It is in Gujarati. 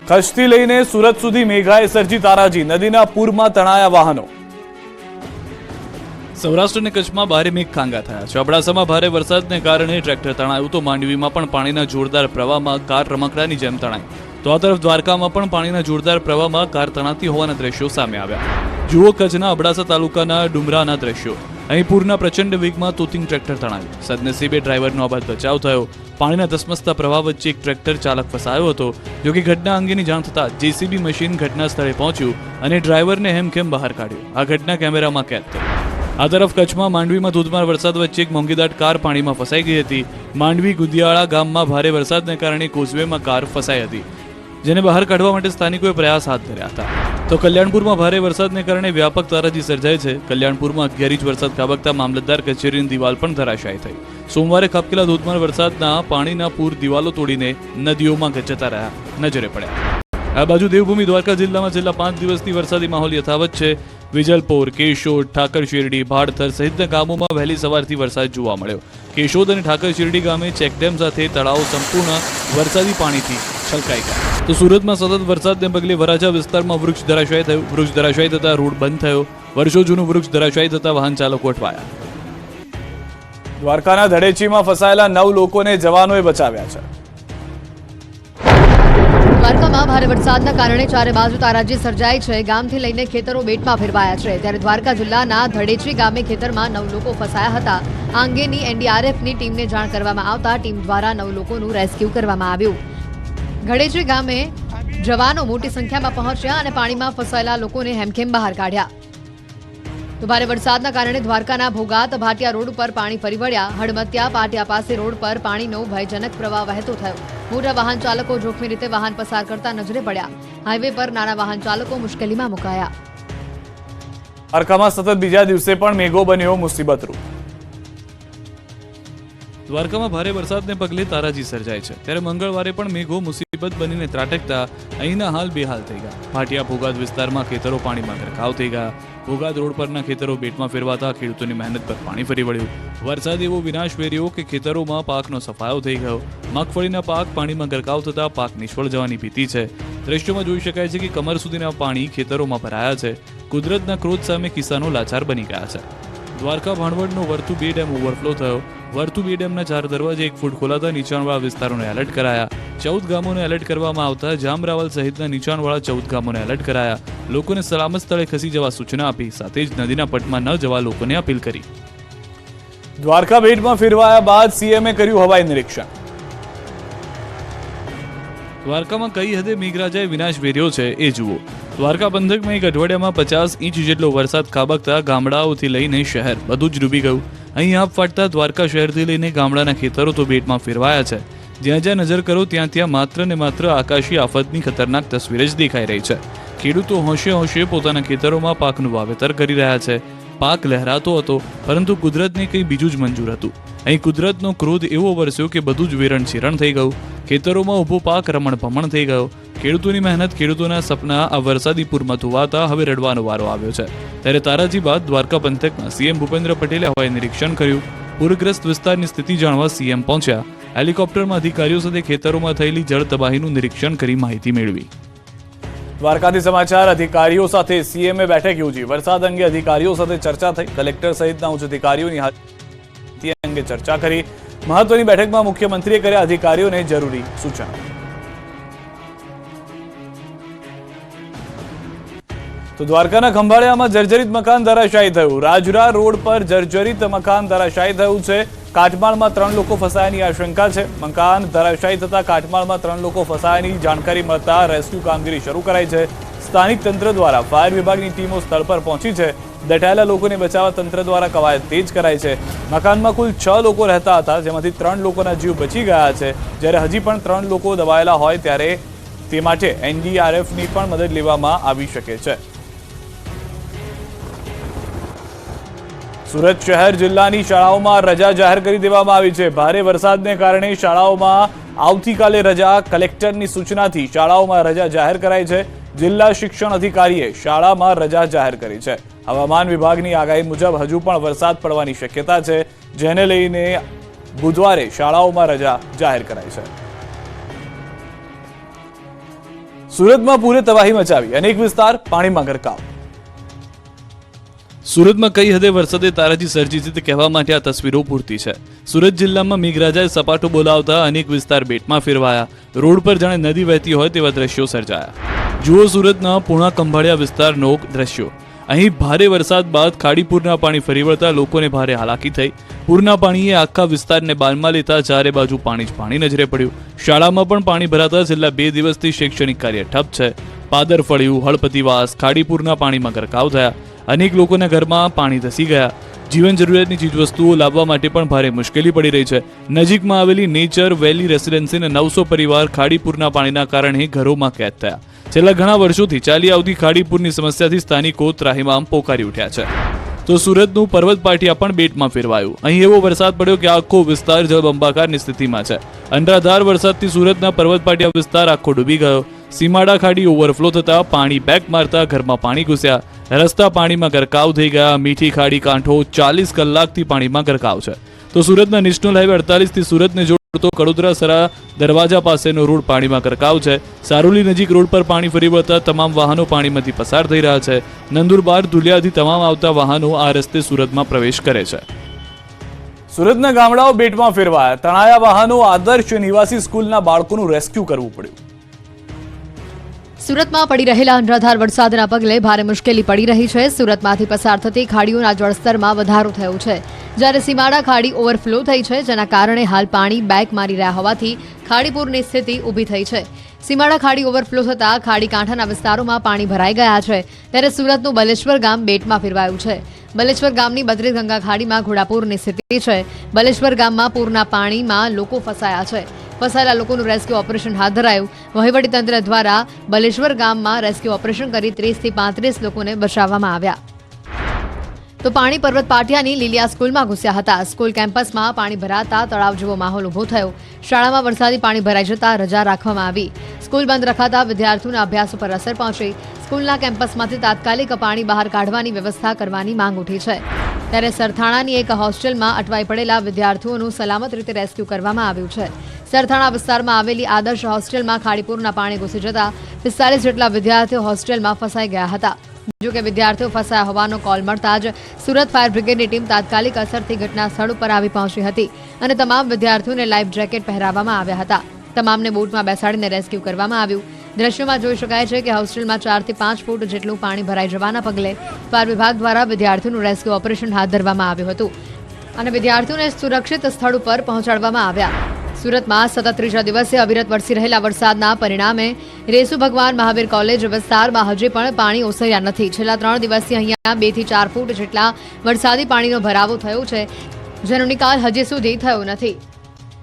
કચ્છથી લઈને સુરત સુધી મેઘાએ સર્જી તારાજી, નદીના પૂરમાં તણાયા વાહનો। સૌરાષ્ટ્ર અને કચ્છમાં ભારે મેઘ ખાંગા થયા છે। અબડાસામાં ભારે વરસાદને કારણે ટ્રેક્ટર તણાયું તો માંડવીમાં પણ પાણીના જોરદાર પ્રવાહમાં કાર રમકડાની જેમ તણાઈ। તો આ તરફ દ્વારકામાં પણ પાણીના જોરદાર પ્રવાહમાં કાર તણાતી હોવાના દ્રશ્યો સામે આવ્યા। જુઓ કચ્છના અબડાસા તાલુકાના ડુમરાના દ્રશ્યો। અહીં પૂરના પ્રચંડ વેગમાં તોતિંગ ટ્રેક્ટર તણાયું। સદનસીબે ડ્રાઈવરનો આબાદ બચાવ થયો। પાણીના ધસમસતા પ્રવાહ વચ્ચે એક ટ્રેક્ટર ચાલક ફસાયો હતો। જો કે ઘટના અંગેની જાણ થતાં જેસીબી મશીન ઘટના સ્થળે પહોંચ્યું અને ડ્રાઈવરને હેમખેમ બહાર કાઢ્યો। આ ઘટના કેમેરામાં કેદ થઈ। આ તરફ કચ્છમાં માંડવીમાં ધોધમાર વરસાદ વચ્ચે એક મોંઘીદાટ કાર પાણીમાં ફસાઈ ગઈ હતી। માંડવી ગુદિયાળા ગામમાં ભારે વરસાદને કારણે કોઝવેમાં કાર ફસાઈ હતી, જેને બહાર કાઢવા માટે સ્થાનિકોએ પ્રયાસ હાથ ધર્યા હતા। તો કલ્યાણપુરમાં ભારે વરસાદને કારણે વ્યાપક તારાજી સર્જાઈ છે। કલ્યાણપુરમાં 11 ઇંચ વરસાદ ખાબકતા મામલતદાર કચેરીની દિવાલ પણ ધરાશાયી થઈ। સોમવારે ખાબકેલા ધોધમાર વરસાદના પાણીના પૂર દિવાલો તોડીને નદીઓમાં જતા રહ્યા નજરે પડ્યા। આ બાજુ દેવભૂમિ દ્વારકા જિલ્લામાં છેલ્લા 5 દિવસથી વરસાદી માહોલ યથાવત છે। વિજલપોર, કેશોદ, ઠાકર શેરડી, ભાડથર સહિતના ગામોમાં વહેલી સવારથી વરસાદ જોવા મળ્યો। કેશોદ અને ઠાકર શેરડી ગામે ચેકડેમ સાથે તળાવો સંપૂર્ણ વરસાદી પાણીથી છલકાઈ ગયા। તો સુરતમાં સતત વરસાદને પગલે વરાછા વિસ્તારમાં વૃક્ષ ધરાશાયી થયું। વૃક્ષ ધરાશાયી થતા રોડ બંધ થયો। વર્ષો જૂનું વૃક્ષ ધરાશાયી થતા વાહન ચાલકો અટવાયા। દ્વારકાના ધડેચીમાં ફસાયેલા 9 લોકોને જવાનોએ બચાવ્યા છે। દ્વારકામાં ભારે વરસાદના કારણે ચારે બાજુ તારાજી સર્જાઈ છે। ગામથી લઈને ખેતરો બેટમાં ફેરવાયા છે। ત્યારે દ્વારકા જિલ્લાના ધડેચી ગામે ખેતરમાં 9 લોકો ફસાયા હતા। આ અંગેની એનડીઆરએફની ટીમને જાણ કરવામાં આવતા ટીમ દ્વારા 9 લોકોનું રેસ્ક્યુ કરવામાં આવ્યું। ધડેચી ગામે જવાનો મોટી સંખ્યામાં પહોંચ્યા અને પાણીમાં ફસાયેલા લોકોને હેમખેમ બહાર કાઢ્યા। તો ભારે વરસાદના કારણે દ્વારકાના ભોગાત ભાટિયા રોડ પર પાણી ફરી વળ્યા। હડમતિયા પાટિયા પાસે રોડ પર પાણીનો ભયજનક પ્રવાહ વહેતો થયો। મોટા વાહન ચાલકો જોખમી રીતે વાહન પસાર કરતા નજરે પડ્યા। હાઈવે પર નાના વાહન ચાલકો મુશ્કેલીમાં મુકાયા। દ્વારકામાં સતત બીજા દિવસે પણ મેઘો બન્યો મુસીબતરૂપ। દ્વારકામાં ભારે વરસાદને પગલે તારાજી સર્જાય છે। ત્યારે મંગળવારે પણ મેઘો મુસીબત બનીને ત્રાટકતા અહીંના હાલ બેહાલ થઈ ગયા। ભાટિયા ભોગાત વિસ્તારમાં ખેતરો પાણીમાં ગરકાવ થઈ ગયા। ભોગાત રોડ પરના ખેતરો બેટમાં ફેરવાતા ખેડૂતોની મહેનત પર પાણી ફરી વળ્યું। વરસાદ એવો વિનાશ વેર્યો કે ખેતરોમાં પાકનો સફાયો થઈ ગયો। મગફળીના પાક પાણીમાં ગરકાવ થતા પાક નિષ્ફળ જવાની ભીતિ છે। દ્રશ્યોમાં જોઈ શકાય છે કે કમર સુધીના પાણી ખેતરોમાં ભરાયા છે। કુદરતના ક્રોધ સામે કિસાનો લાચાર બની ગયા છે। દ્વારકા ભાણવડનો વર્તુ 2 ડેમ ઓવરફ્લો થયો। વર્તુ 2 ડેમના 4 દરવાજે 1 ફૂટ ખોલાતા નીચાણવાળા વિસ્તારોને એલર્ટ કરાયા। 14 ગામોને એલર્ટ કરવામાં આવતા જામરાવલ સહિતના નીચાણવાળા 14 ગામોને એલર્ટ કરાયા। લોકોને સલામત સ્થળે ખસી જવા સૂચના આપી। સાથે જ નદીના પટમાં ન જવા લોકોને અપીલ કરી। દ્વારકા બેટમાં ફેરવાયા બાદ સીએમએ કર્યું હવાઈ નિરીક્ષણ। દ્વારકામાં કઈ હદે મેઘરાજાએ વિનાશ વેર્યો છે એ જુઓ। દ્વારકા પંથકમાં એક અઠવાડિયામાં 50 ઇંચ જેટલો વરસાદ ખાબકતા ગામડાઓથી લઈને શહેર બધું જ ડૂબી ગયું। અહીં આપ ફાટતા દ્વારકા શહેરથી લઈને ગામડાના ખેતરો તો બેટમાં ફેરવાયા છે। જ્યાં જ્યાં નજર કરો ત્યાં માત્ર ને માત્ર આકાશી આફતની ખતરનાક તસવીર જ દેખાઈ રહી છે। ખેડૂતો હોંશે હોંશે પોતાના ખેતરોમાં પાકનું વાવેતર કરી રહ્યા છે। પાક લહેરાતો હતો, પરંતુ કુદરતને કંઈ બીજું જ મંજૂર હતું। અહીં કુદરતનો ક્રોધ એવો વરસ્યો કે બધું જ વેરણ છેરણ થઈ ગયું। ખેતરોમાં ઊભો પાક રમણ ભમણ થઈ ગયો। ખેડૂતોની મહેનત, ખેડૂતોના સપના આ વરસાદી પૂરમાં ધોવાતા હવે રડવાનો વારો આવ્યો છે। ત્યારે તારાજી બાદ દ્વારકા પંથકમાં સીએમ ભૂપેન્દ્ર પટેલે હવાઈ નિરીક્ષણ કર્યું। પૂરગ્રસ્ત વિસ્તારની સ્થિતિ જાણવા સીએમ પહોંચ્યા। હેલિકોપ્ટરમાં અધિકારીઓ સાથે ખેતરોમાં થયેલી જળ તબાહીનું નિરીક્ષણ કરી માહિતી મેળવી। દ્વારકાથી સમાચાર। અધિકારીઓ સાથે સીએમએ બેઠક યોજી। વરસાદ અંગે અધિકારીઓ સાથે ચર્ચા થઈ। કલેક્ટર સહિતના ઉચ્ચ અધિકારીઓની હાજરી અંગે ચર્ચા કરી। મહત્વની બેઠકમાં મુખ્યમંત્રીએ કર્યા અધિકારીઓને જરૂરી સૂચનો। તો દ્વારકાના ખંભાળિયામાં જર્જરિત મકાન ધરાશાયી થયું। રાજુરા રોડ પર જર્જરિત મકાન ધરાશાયી થયું છે। કાટમાળમાં 3 લોકો ફસાયાની આશંકા છે। મકાન ધરાશાયી થતા કાટમાળમાં 3 લોકો ફસાયાની જાણકારી મળતા રેસ્ક્યુ કામગીરી શરૂ કરાઈ છે। સ્થાનિક તંત્ર દ્વારા ફાયર વિભાગની ટીમો સ્થળ પર પહોંચી છે। દટાયેલા લોકોને બચાવવા તંત્ર દ્વારા કવાયત તેજ કરાઈ છે। મકાનમાં કુલ 6 લોકો રહેતા હતા, જેમાંથી 3 લોકોના જીવ બચી ગયા છે, જ્યારે હજી પણ 3 લોકો દબાયેલા હોય ત્યારે તે માટે એનડીઆરએફની પણ મદદ લેવામાં આવી શકે છે। સુરત શહેર જિલ્લાની શાળાઓમાં રજા જાહેર કરી દેવામાં આવી છે। ભારે વરસાદને કારણે શાળાઓમાં આવતીકાલે રજા। કલેક્ટરની સૂચનાથી શાળાઓમાં રજા જાહેર કરાઈ છે। જિલ્લા શિક્ષણ અધિકારીએ શાળામાં રજા જાહેર કરી છે। હવામાન વિભાગની આગાહી મુજબ હજુ પણ વરસાદ પડવાની શક્યતા છે, જેને લઈને બુધવારે શાળાઓમાં રજા જાહેર કરાઈ છે। સુરતમાં પૂરે તબાહી મચાવી, અનેક વિસ્તાર પાણીમાં ગરકાવ. સુરતમાં કઈ હદે વરસાદે તારાજી સર્જી છે તે કહેવા માટે આ તસવીરો પૂરતી છે. સુરત જિલ્લામાં મેઘરાજાએ સપાટો બોલાવતા અનેક વિસ્તાર બેટમાં ફેરવાયા. રોડ પર જાણે નદી વહેતી હોય તેવા દ્રશ્યો સર્જાયા. જુઓ સુરતના પૂણા ખંભાળિયા વિસ્તારનો દ્રશ્યો. અહીં ભારે વરસાદ બાદ ખાડીપુરના પાણી ફરી વળતા લોકોને ભારે હાલાકી થઈ. પૂરના પાણીએ આખા વિસ્તારને બાનમાં લેતા ચારે બાજુ પાણી જ પાણી નજરે પડ્યું. શાળામાં પણ પાણી ભરાતા છેલ્લા 2 દિવસથી શૈક્ષણિક કાર્ય ઠપ છે. પાદર ફળ્યું, હળપતિવાસ, ખાડીપુરના પાણીમાં ગરકાવ થયા. અનેક લોકોના ઘરમાં પાણી ધસી ગયા. જીવન જરૂરિયાતની ચીજવસ્તુઓ લાવવા માટે પણ ભારે મુશ્કેલી પડી રહી છે. નજીકમાં આવેલી નેચર વેલી રેસિડેન્સીના 900 પરિવાર ખાડીપુરના પાણીના કારણે ઘરોમાં કેદ થયા. છેલ્લા ઘણા વર્ષોથી ચાલી આવતી ખાડીપુરની સમસ્યાથી સ્થાનિકો ત્રાહિમામ પોકારી ઉઠ્યા છે. તો સુરતનું પર્વત પાટિયા પણ બેટમાં ફેરવાયું. અહીં એવો વરસાદ પડ્યો કે આખો વિસ્તાર જળબંબાકારની સ્થિતિમાં છે. અનરાધાર વરસાદથી સુરતના પર્વત પાટિયા વિસ્તાર આખો ડૂબી ગયો. સીમાડા ખાડી ઓવરફ્લો થતા પાણી બેક મારતા ઘરમાં પાણી ઘૂસ્યા. રસ્તા પાણીમાં ગરકાવ થઈ ગયા. મીઠી ખાડી કાંઠો 40 કલાકથી પાણીમાં ગરકાવ છે. તો સુરતના નેશનલ હાઈવે 48 થી સુરતને જોડતો કડોદરા સરા દરવાજા પાસેનો રોડ પાણીમાં ગરકાવ છે. સારોલી નજીક રોડ પર પાણી ફરી વળતા તમામ વાહનો પાણીમાંથી પસાર થઈ રહ્યા છે. નંદુરબાર ધુલિયાથી તમામ આવતા વાહનો આ રસ્તે સુરતમાં પ્રવેશ કરે છે. સુરતના ગામડાઓ બેટમાં ફેરવાયા. તણાયા વાહનો. આદર્શ નિવાસી સ્કૂલના બાળકોનું રેસ્ક્યુ કરવું પડ્યું. સુરતમાં પડી રહેલા અનરાધાર વરસાદના પગલે ભારે મુશ્કેલી પડી રહી છે. સુરતમાંથી પસાર થતી ખાડીઓના જળસ્તરમાં વધારો થયો છે, જ્યારે સીમાડા ખાડી ઓવરફ્લો થઈ છે, જેના કારણે હાલ પાણી બેક મારી રહ્યા હોવાથી ખાડીપુરની સ્થિતિ ઊભી થઈ છે. સીમાડા ખાડી ઓવરફ્લો થતાં ખાડી કાંઠાના વિસ્તારોમાં પાણી ભરાઈ ગયા છે, ત્યારે સુરતનું બલેશ્વર ગામ બેટમાં ફેરવાયું છે. બલેશ્વર ગામની બદ્રી ગંગા ખાડીમાં ઘોડાપૂરની સ્થિતિ છે. બલેશ્વર ગામમાં પૂરના પાણીમાં લોકો ફસાયા છે. ફસાયેલા લોકોનું રેસ્ક્યુ ઓપરેશન હાથ ધરાયું. વહીવટીતંત્ર દ્વારા બલેશ્વર ગામમાં રેસ્ક્યુ ઓપરેશન કરી 30 થી 35 લોકોને બચાવવામાં આવ્યા. તો પાણી પર્વત પાટિયાની લીલિયા સ્કૂલમાં ઘૂસ્યા હતા. સ્કૂલ કેમ્પસમાં પાણી ભરાતા તળાવ જેવો માહોલ ઊભો થયો. શાળામાં વરસાદી પાણી ભરાઈ જતા રજા રાખવામાં આવી. સ્કૂલ બંધ રખાતા વિદ્યાર્થીઓના અભ્યાસ ઉપર અસર પહોંચી. સ્કૂલના કેમ્પસમાંથી તાત્કાલિક પાણી બહાર કાઢવાની વ્યવસ્થા કરવાની માંગ ઉઠી છે. ત્યારે સરથાણાની એક હોસ્ટેલમાં અટવાઈ પડેલા વિદ્યાર્થીઓનું સલામત રીતે રેસ્ક્યુ કરવામાં આવ્યું છે. સરથાણા વિસ્તારમાં આવેલી આદર્શ હોસ્ટેલમાં ખાડીપુરના પાણી ઘૂસી જતા 45 જેટલા વિદ્યાર્થીઓ હોસ્ટેલમાં ફસાઈ ગયા હતા. જો કે વિદ્યાર્થીઓ ફસાયા હોવાનો કોલ મળતા જ સુરત ફાયર બ્રિગેડની ટીમ તાત્કાલિક અસરથી ઘટના સ્થળ ઉપર આવી પહોંચી હતી અને તમામ વિદ્યાર્થીઓને લાઈફ જેકેટ પહેરાવવામાં આવ્યા હતા. તમામને બોટમાં બેસાડીને રેસ્ક્યુ કરવામાં આવ્યું. દ્રશ્યોમાં જોઈ શકાય છે કે હોસ્ટેલમાં 4 થી 5 ફૂટ જેટલું પાણી ભરાઈ જવાના પગલે ફાયર વિભાગ દ્વારા વિદ્યાર્થીઓનું રેસ્ક્યુ ઓપરેશન હાથ ધરવામાં આવ્યું હતું અને વિદ્યાર્થીઓને સુરક્ષિત સ્થળ ઉપર પહોંચાડવામાં આવ્યા. સુરતમાં સતત ત્રીજા દિવસે અવિરત વરસી રહેલા વરસાદના પરિણામે રેસુ ભગવાન મહાવીર કોલેજ વિસ્તારમાં હજી પણ પાણી ઓસર્યા નથી. છેલ્લા 3 દિવસથી અહીંયા 2 થી 4 ફૂટ જેટલા વરસાદી પાણીનો ભરાવો થયો છે, જેનો નિકાલ હજી સુધી થયો નથી.